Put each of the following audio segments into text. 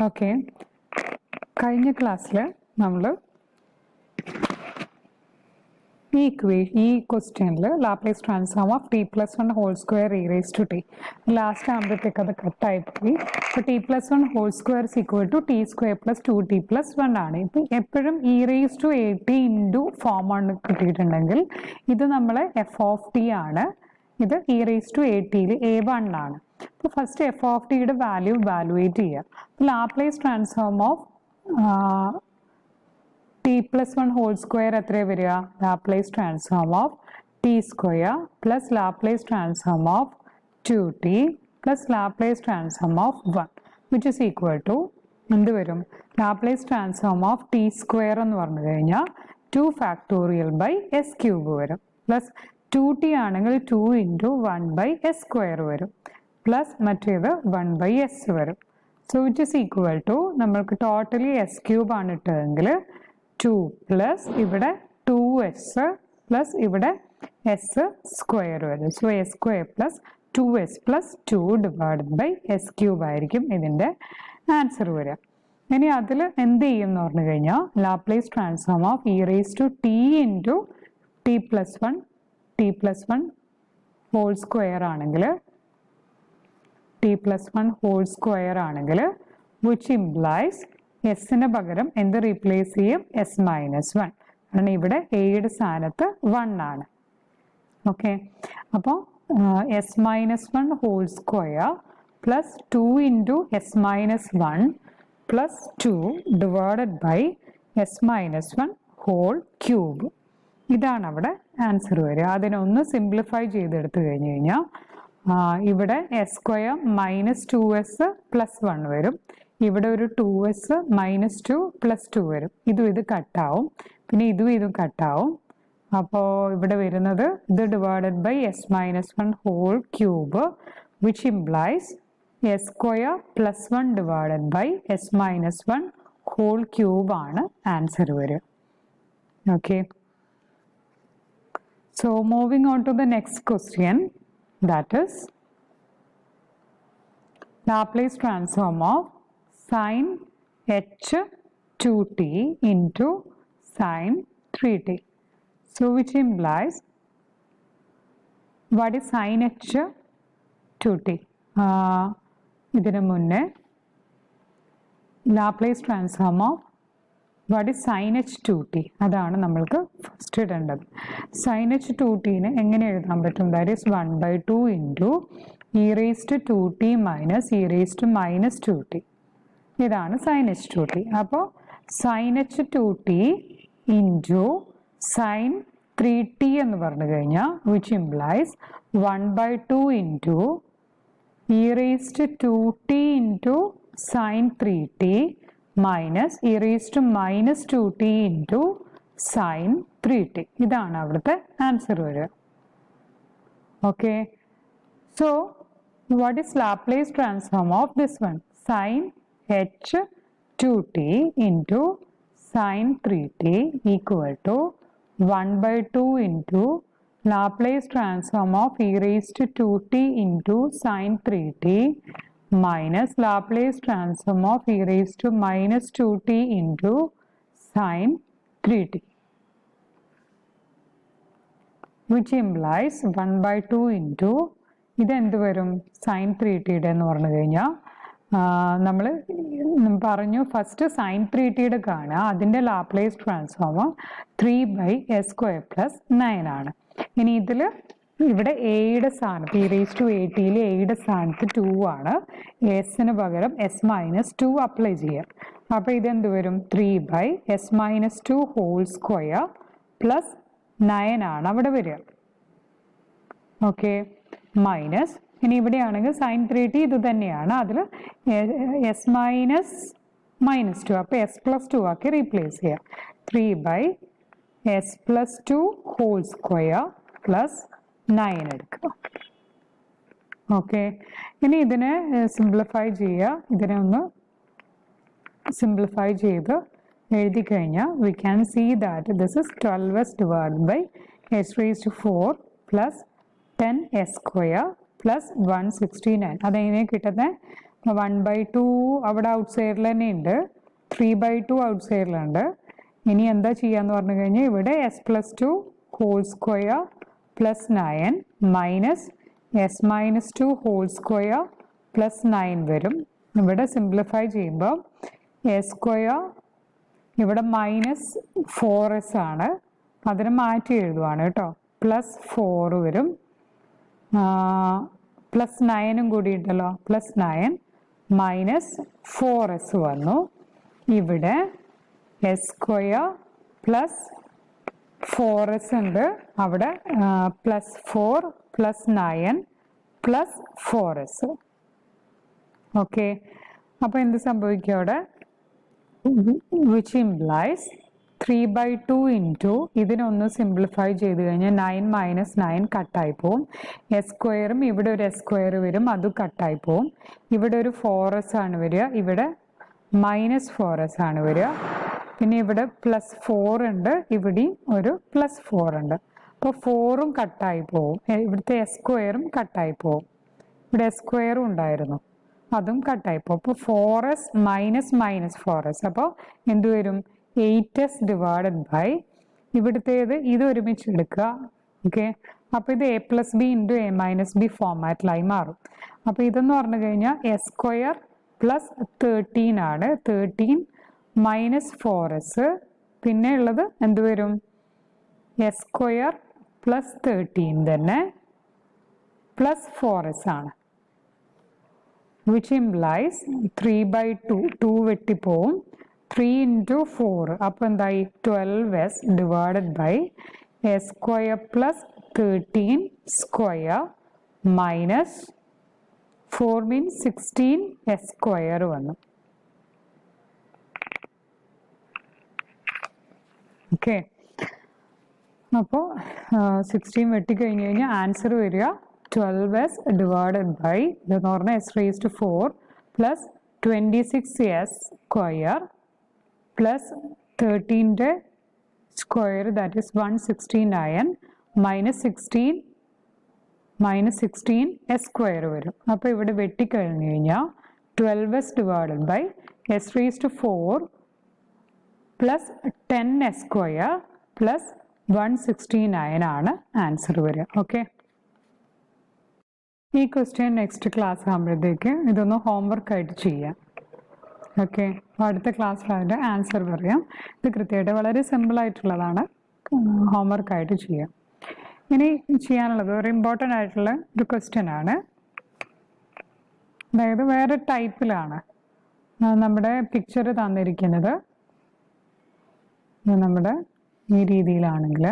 Okay. കഴിഞ്ഞ ക്ലാസ്സിൽ നമ്മൾ ഈ ക്വസ്റ്റ്യനിൽ Laplace transform of T plus one whole square e raise to t last ആകുമ്പോഴത്തേക്ക് അത് കട്ടായിപ്പോയി. ഇപ്പോൾ t plus one whole square is equal to t square plus 2t plus 1 ആണ്. ഇപ്പം എപ്പോഴും e raise to a t into ഫോമാണ് കിട്ടിയിട്ടുണ്ടെങ്കിൽ ഇത് നമ്മൾ എഫ് ഓഫ് ടി ആണ്, ഇത് ഇ റേസ് ടു എ ടിയിൽ A1 ആണ്. അപ്പോൾ ഫസ്റ്റ് എഫ് ഓഫ് ടിയുടെ വാല്യൂ വാലുവേറ്റ് ചെയ്യുക. Laplace transform of T plus one whole square എത്ര വരിക? Laplace transform of T square plus Laplace transform of 2t plus Laplace transform of 1 which is equal to എന്ത് വരും? Laplace transform of T square എന്ന് പറഞ്ഞു കഴിഞ്ഞാൽ 2 factorial by S cube വരും, plus 2t ആണെങ്കിൽ 2 into 1 by S square വരും, plus മറ്റേത് 1 by S വരും. So which is equal to നമ്മൾക്ക് ടോട്ടലി എസ് ക്യൂബ് ആണ് ഇട്ടതെങ്കിൽ 2 പ്ലസ് ഇവിടെ 2s പ്ലസ് ഇവിടെ എസ് സ്ക്വയർ വരും. So S square plus 2s plus 2 divided by S cube ആയിരിക്കും ഇതിൻ്റെ ആൻസർ വരിക. ഇനി അതിൽ എന്ത് ചെയ്യും എന്ന് പറഞ്ഞു കഴിഞ്ഞാൽ Laplace transform of E raise to T into T plus one whole square ആണെങ്കിൽ വിച്ച് ഇംപ്ലൈസ് എസിന് പകരം എന്ത് റീപ്ലേസ് ചെയ്യും? S minus 1. കാരണം ഇവിടെ എയുടെ സ്ഥാനത്ത് 1 ആണ്. ഓക്കെ, അപ്പോൾ S minus 1 whole square plus 2 into S minus 1 plus 2 divided by S minus 1 whole cube. ഇതാണ് അവിടെ ആൻസർ വരിക. അതിനൊന്ന് സിംപ്ലിഫൈ ചെയ്തെടുത്തു കഴിഞ്ഞ് കഴിഞ്ഞാൽ ഇവിടെ S square minus 2s plus 1 വരും, ഇവിടെ ഒരു 2s മൈനസ് 2 പ്ലസ് 2 വരും, ഇത് കട്ടാവും, പിന്നെ ഇതും കട്ടാവും. അപ്പോൾ ഇവിടെ വരുന്നത് ഇത് divided by S minus 1 whole cube which implies S square plus 1 divided by S minus 1 whole cube ആണ് ആൻസർ വരിക. Okay, so moving on to the next question, that is Laplace transform of sin h 2t into sin 3t. So which implies what is sin h 2t? ഇതിനു മുന്നേ Laplace transform of what is sign H 2t അതാണ് നമ്മൾക്ക് first ഇടേണ്ടത്. Sign H 2tനെ എങ്ങനെ എഴുതാൻ പറ്റും? That is 1/2 into E raise to 2t minus E raise to minus 2t. ഇതാണ് sign H 2t. അപ്പോൾ sign H 2t into sine 3t എന്ന് പറഞ്ഞു കഴിഞ്ഞാൽ which implies 1/2 into E raise to 2t into sine 3t minus E raise to minus 2t into sine 3t. ഇതാണ് അവിടുത്തെ answer വരിക. Okay, so what is Laplace transform of this one? Sine H 2t into sine 3t equal to 1/2 into Laplace transform of E raise to 2t into sine 3t minus Laplace transform of e raised to minus 2t into sin 3t, which implies 1/2 into ഇത് എന്ത് വരും? Sign 3tയുടെ എന്ന് പറഞ്ഞു കഴിഞ്ഞാൽ നമ്മൾ പറഞ്ഞു first sign 3tയുടെ കാണുക, അതിൻ്റെ ലാപ്ലേസ് ട്രാൻസ്ഫോം 3/s² പ്ലസ് 9 ആണ്. ഇനി ഇതിൽ ഇവിടെ എയുടെ സ്ഥാനത്ത് ഇ റേസ് ടു എ ടിയിൽ എയുടെ സ്ഥാനത്ത് 2 ആണ്, എസിന് പകരം എസ് മൈനസ് 2 അപ്ലൈ ചെയ്യാം. അപ്പോൾ ഇതെന്ത് വരും? 3/s minus 2 whole square plus 9 ആണ് അവിടെ വരിക. ഓക്കെ, മൈനസ് ഇനി ഇവിടെയാണെങ്കിൽ സൈൻ 3t ഇത് തന്നെയാണ്, അതിൽ എസ് മൈനസ് 2 അപ്പോൾ എസ് പ്ലസ് 2 ആക്കി റീപ്ലേസ് ചെയ്യാം. 3/s plus 2 whole square plus 9 എടുക്കുക. ഓക്കെ, ഇനി ഇതിനെ സിംപ്ലിഫൈ ചെയ്യുക. ഇതിനെ ഒന്ന് സിംപ്ലിഫൈ ചെയ്ത് എഴുതി കഴിഞ്ഞാൽ we can see that this is 12s divided by S raise to 4 plus 10s square plus 169. അതെങ്ങനെ കിട്ടുന്നത്? 1/2 അവിടെ ഔട്ട് സൈഡിൽ തന്നെ ഉണ്ട്, 3/2 ഔട്ട് സൈഡിലുണ്ട്. ഇനി എന്താ ചെയ്യാന്ന് പറഞ്ഞു കഴിഞ്ഞാൽ ഇവിടെ s+2 whole square plus 9 minus s-2 whole square plus 9 വരും. ഇവിടെ സിംപ്ലിഫൈ ചെയ്യുമ്പോൾ എ സ്ക്വയർ ഇവിടെ -4s ആണ്, അതിന് മാറ്റി എഴുതുവാണ് കേട്ടോ. പ്ലസ് 4 വരും, പ്ലസ് 9ഉം കൂടി ഉണ്ടല്ലോ, പ്ലസ് 9 മൈനസ് 4s വന്നു. ഇവിടെ എസ് സ്ക്വയർ പ്ലസ് 4s ഉണ്ട്, അവിടെ plus 4 plus 9 plus 4s. Okay, അപ്പോൾ എന്ത് സംഭവിക്കും അവിടെ? വിച്ച് ഇംപ്ലൈസ് 3/2 ഇൻറ്റു ഇതിനൊന്ന് സിംപ്ലിഫൈ ചെയ്ത് കഴിഞ്ഞാൽ 9 മൈനസ് 9 കട്ടായി പോവും. എസ് സ്ക്വയറും ഇവിടെ ഒരു എസ് സ്ക്വയർ വരും, അതും കട്ടായി പോവും. ഇവിടെ ഒരു 4s ആണ് വരിക, ഇവിടെ -4s ആണ് വരിക. പിന്നെ ഇവിടെ പ്ലസ് 4 ഉണ്ട്, ഇവിടെയും ഒരു പ്ലസ് 4 ഉണ്ട്. അപ്പോൾ 4ഉം കട്ടായി പോവും, ഇവിടുത്തെ എസ് സ്ക്വയറും കട്ടായി പോവും. ഇവിടെ എസ് സ്ക്വയറും ഉണ്ടായിരുന്നു, അതും കട്ടായി പോകും. അപ്പോൾ 4s മൈനസ് -4s, അപ്പോൾ എന്ത് വരും? 8s ഡിവൈഡഡ് ബൈ ഇവിടുത്തേത് ഇത് ഒരുമിച്ച് എടുക്കുക. ഓക്കെ, അപ്പോൾ ഇത് a+b ഇൻറ്റു a-b ഫോമാറ്റിലായി മാറും. അപ്പോൾ ഇതെന്ന് പറഞ്ഞു കഴിഞ്ഞാൽ എസ് സ്ക്വയർ പ്ലസ് 13 ആണ്, 13 മൈനസ് 4s, പിന്നെ ഉള്ളത് എന്ത് വരും? എസ് സ്ക്വയർ പ്ലസ് 13 തന്നെ പ്ലസ് 4s ആണ്. വിച്ച് ഇംപ്ലൈസ് 3/2 2 വെട്ടിപ്പോവും, 3 ഇൻറ്റു 4 അപ്പോൾ എന്തായി? 12s divided by S square plus 13 square minus 4 means 16 S square വന്നു. ഓക്കെ, അപ്പോൾ 16 വെട്ടിക്കഴിഞ്ഞ് കഴിഞ്ഞാൽ ആൻസർ വരിക 12s ഡിവൈഡഡ് ബൈ ഇതെന്ന് പറഞ്ഞാൽ s⁴ plus 26s square plus 13ൻ്റെ square that is 169 minus 16 S square വരും. അപ്പോൾ ഇവിടെ വെട്ടിക്കഴിഞ്ഞ് കഴിഞ്ഞാൽ 12s divided by s⁴ plus 10s square plus 169 ആണ് ആൻസർ വരിക. ഓക്കെ, ഈ ക്വസ്റ്റ്യൻ നെക്സ്റ്റ് ക്ലാസ് ആകുമ്പോഴത്തേക്ക് ഇതൊന്ന് ഹോംവർക്ക് ആയിട്ട് ചെയ്യാം. ഓക്കെ, അപ്പോൾ അടുത്ത ക്ലാസ്സിൽ അതിൻ്റെ ആൻസർ പറയാം. ഇത് കൃത്യമായിട്ട് വളരെ സിമ്പിളായിട്ടുള്ളതാണ്, ഹോംവർക്കായിട്ട് ചെയ്യാം. ഇനി ചെയ്യാനുള്ളത് ഒരു ഇമ്പോർട്ടൻ്റ് ആയിട്ടുള്ള ഒരു ക്വസ്റ്റ്യൻ ആണ്. അതായത് വേറെ ടൈപ്പിലാണ് നമ്മുടെ പിക്ചർ തന്നിരിക്കുന്നത്. നമ്മുടെ ഈ രീതിയിലാണെങ്കിൽ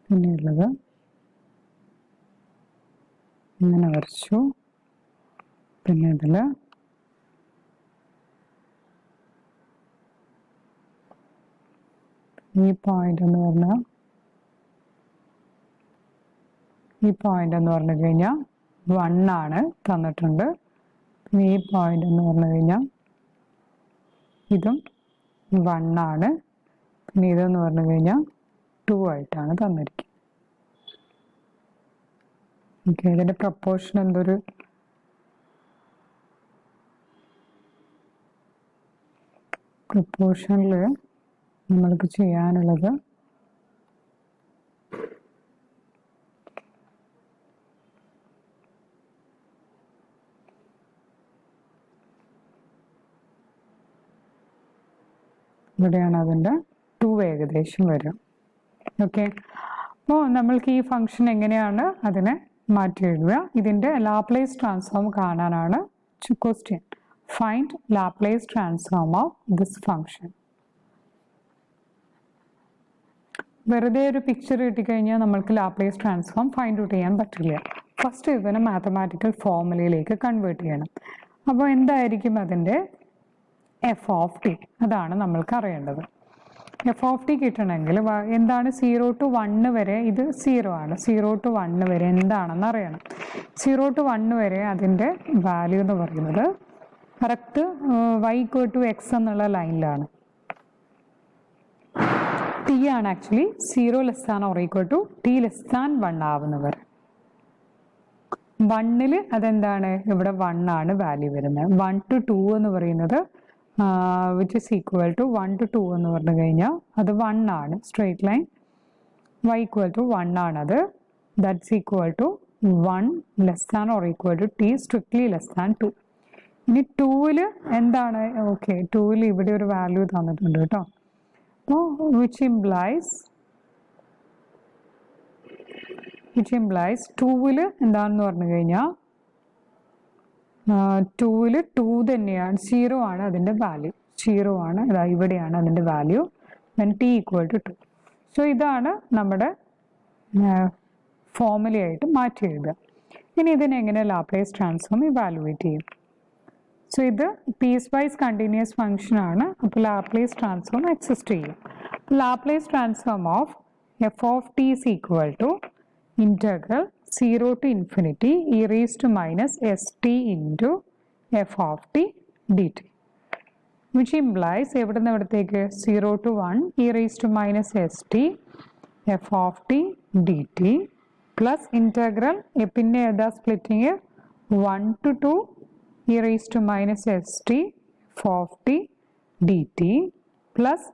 പിന്നെയുള്ളത് ഇങ്ങനെ വരച്ചു. പിന്നെ ഇതിൽ ഈ പോയിന്റ് എന്ന് പറഞ്ഞാൽ ഈ പോയിന്റ് എന്ന് പറഞ്ഞു കഴിഞ്ഞാൽ 1 ആണ് തന്നിട്ടുണ്ട്. പിന്നെ ഈ പോയിന്റ് എന്ന് പറഞ്ഞു കഴിഞ്ഞാൽ ഇതും 1 ആണ്. പിന്നെ ഇതെന്ന് പറഞ്ഞു കഴിഞ്ഞാൽ 2 ആയിട്ടാണ് തന്നിരിക്കുന്നത്. ഓക്കെ, ഇതിൻ്റെ പ്രപ്പോർഷൻ എന്തൊരു പ്രപ്പോർഷനിൽ നമ്മൾക്ക് ചെയ്യാനുള്ളത് ഇവിടെയാണ് അതിൻ്റെ 2 ഏകദേശം വരും. ഓക്കെ, അപ്പോൾ നമ്മൾക്ക് ഈ ഫംഗ്ഷൻ എങ്ങനെയാണ് അതിനെ മാറ്റി എഴുതുക? ഇതിൻ്റെ ലാപ്ലേസ് ട്രാൻസ്ഫോം കാണാനാണ് question. Find Laplace transform of this function. വെറുതെ ഒരു പിക്ചർ കിട്ടിക്കഴിഞ്ഞാൽ നമ്മൾക്ക് ലാപ്ലേസ് ട്രാൻസ്ഫോം ഫൈൻഡ് ഔട്ട് ചെയ്യാൻ പറ്റില്ല. ഫസ്റ്റ് ഇതിനെ മാത്തമാറ്റിക്കൽ ഫോർമുലയിലേക്ക് കൺവേർട്ട് ചെയ്യണം. അപ്പോൾ എന്തായിരിക്കും അതിൻ്റെ f(t)? അതാണ് നമ്മൾക്ക് അറിയേണ്ടത്. f(t) കിട്ടണമെങ്കിൽ എന്താണ് 0 to 1 വരെ ഇത് 0 ആണ്. 0 to 1 വരെ എന്താണെന്ന് അറിയണം. 0 to 1 വരെ അതിൻ്റെ വാല്യൂ എന്ന് പറയുന്നത് കറക്റ്റ് y = x എന്നുള്ള ലൈനിലാണ്. t ആണ് actually 0 less than or equal to t less than 1 ആവുന്നവർ. 1-ൽ അതെന്താണ്, ഇവിടെ 1 ആണ് വാല്യൂ വരുന്നത്. 1 to 2 എന്ന് പറയുന്നത് which is equal to 1 to 2 എന്ന് പറഞ്ഞു കഴിഞ്ഞാൽ അത് 1 ആണ്. Straight line y equal to 1 ആണത്. That's equal to 1 less than or equal to t strictly less than 2. ഇനി 2-ൽ എന്താണ്, ഓക്കെ 2-ൽ ഇവിടെ ഒരു വാല്യൂ തന്നിട്ടുണ്ട് കേട്ടോ. അപ്പോൾ വിച്ച് ഇംപ്ലൈസ് 2-ൽ എന്താണെന്ന് പറഞ്ഞു കഴിഞ്ഞാൽ 2-ൽ 2 തന്നെയാണ്, 0 ആണ് അതിൻ്റെ വാല്യൂ, 0 ആണ്, ഇവിടെയാണ് അതിൻ്റെ വാല്യൂ. then t ഈക്വൽ ടു 2. സോ ഇതാണ് നമ്മുടെ ഫോർമുലയായിട്ട് മാറ്റി എഴുതുക. ഇനി ഇതിനെങ്ങനെ ലാപ്ലേസ് ട്രാൻസ്ഫോം ഇവാലുവേറ്റ് ചെയ്യും? സോ ഇത് പീസ് വൈസ് കണ്ടിന്യൂസ് ഫംഗ്ഷൻ ആണ്. അപ്പോൾ ലാപ്ലേസ് ട്രാൻസ്ഫോം എക്സിസ്റ്റ് ചെയ്യും. Laplace transform of F of T is equal to integral 0 to infinity e raised to minus st into f of t dt, which implies എവിടെ നിന്ന് എവിടത്തേക്ക് 0 to 1 e raised to minus st f of t dt plus integral പിന്നെ ഏതാ splitting 1 to 2 e raised to minus st f of t dt plus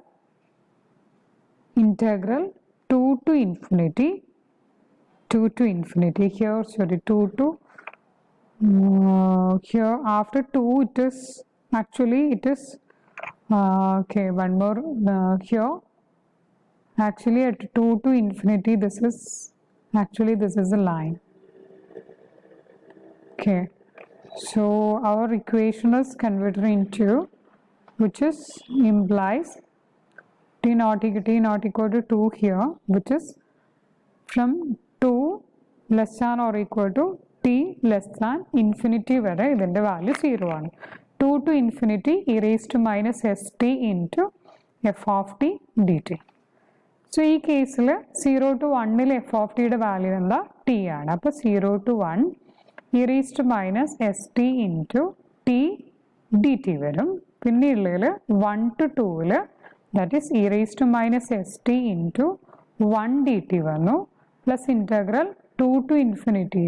integral 2 to infinity here, sorry, 2 to here after 2 it is actually okay, one more here actually at 2 to infinity this is a line. Okay, so our equation is converted into which is implies t not equal to 2 here, which is from 2 less than or equal to t less than infinity വരെ ഇതിൻ്റെ value 0 ആണ്. 2 to infinity e raised to minus st into f of t dt. So ഈ കേസിൽ 0 to 1-ൽ f of tയുടെ value എന്താ, t ആണ്. അപ്പോൾ 0 to 1 e raised to minus st into t dt വരും. പിന്നെ ഉള്ളതിൽ 1 to 2-ൽ that is e raised to minus st into 1 dt വന്നു. plus integral 2 to infinity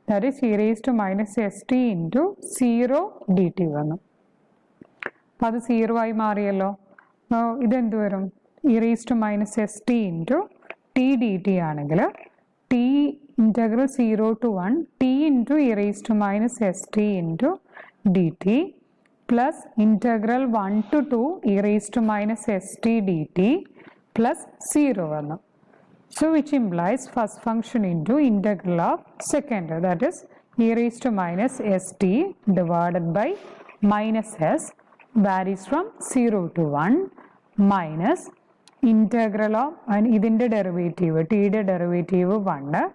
that is e raised to minus st into 0 dt വന്നു. അപ്പോൾ അത് 0 ആയി മാറിയല്ലോ. ഇതെന്ത് വരും, e raised to minus st into t dt ആണെങ്കിൽ t integral 0 to 1 t into e raised to minus st into dt plus integral 1 to 2 e raised to minus st dt plus 0 വന്നു. So which implies first function into integral of second, that is e raised to minus st divided by minus s varies from 0 to 1 minus integral of and ഇതിൻ്റെ derivative ടിയുടെ derivative 1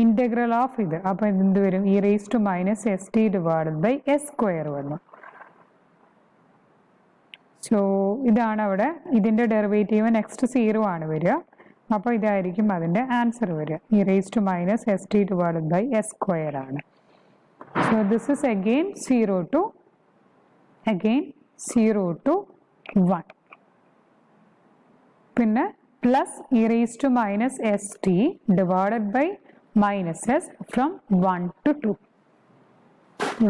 integral of ഇത്. അപ്പോൾ എന്ത് വരും, e raised to minus st divided by s square വന്നു. So ഇതാണ് അവിടെ ഇതിൻ്റെ ഡെറിവേറ്റീവ്. നെക്സ്റ്റ് 0 ആണ് വരിക. അപ്പോൾ ഇതായിരിക്കും അതിൻ്റെ ആൻസർ വരിക. e raised to minus st divided by s square ആണ്. So this is again 0 to 1. പിന്നെ plus e raised to minus st divided by minus s from 1 to 2.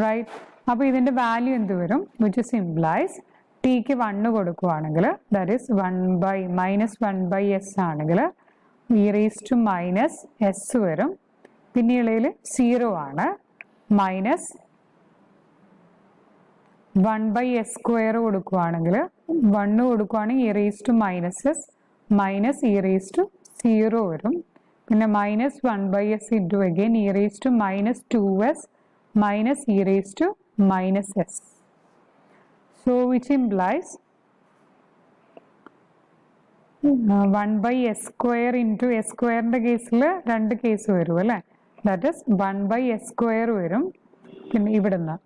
Right. അപ്പോൾ ഇതിൻ്റെ വാല്യൂ എന്ത് വരും, വിച്ച് ഇസ് ഇംപ്ലൈസ് ടിക്ക് 1 കൊടുക്കുകയാണെങ്കിൽ that is 1 by s ആണെങ്കിൽ e raised to minus s വരും. പിന്നെ ഉള്ളതിൽ 0 ആണ്. മൈനസ് 1 by s സ്ക്വയർ കൊടുക്കുകയാണെങ്കിൽ 1 കൊടുക്കുകയാണെങ്കിൽ e raised to minus s minus e raised to 0 വരും. പിന്നെ minus 1 by s into again e raised to minus 2s minus e raised to minus s. So which implies 1 by s square into s squareൻ്റെ കേസിൽ രണ്ട് case വരും അല്ലേ. That is 1 by s square വരും. പിന്നെ ഇവിടുന്ന്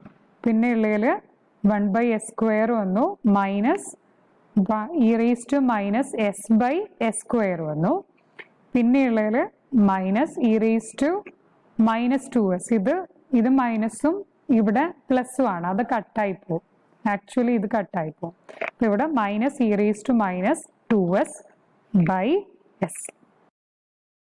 പിന്നെ ഉള്ളതിൽ 1 by s square വന്നു minus e raised to minus s by s square വന്നു. പിന്നെ ഉള്ളതിൽ minus e raised to minus 2s. ഇത് മൈനസും ഇവിടെ പ്ലസും ആണ്. അത് കട്ടായി പോകും. ആക്ച്വലി ഇത് കട്ടായി പോകും. അപ്പോൾ ഇവിടെ minus e raised to minus 2s by s.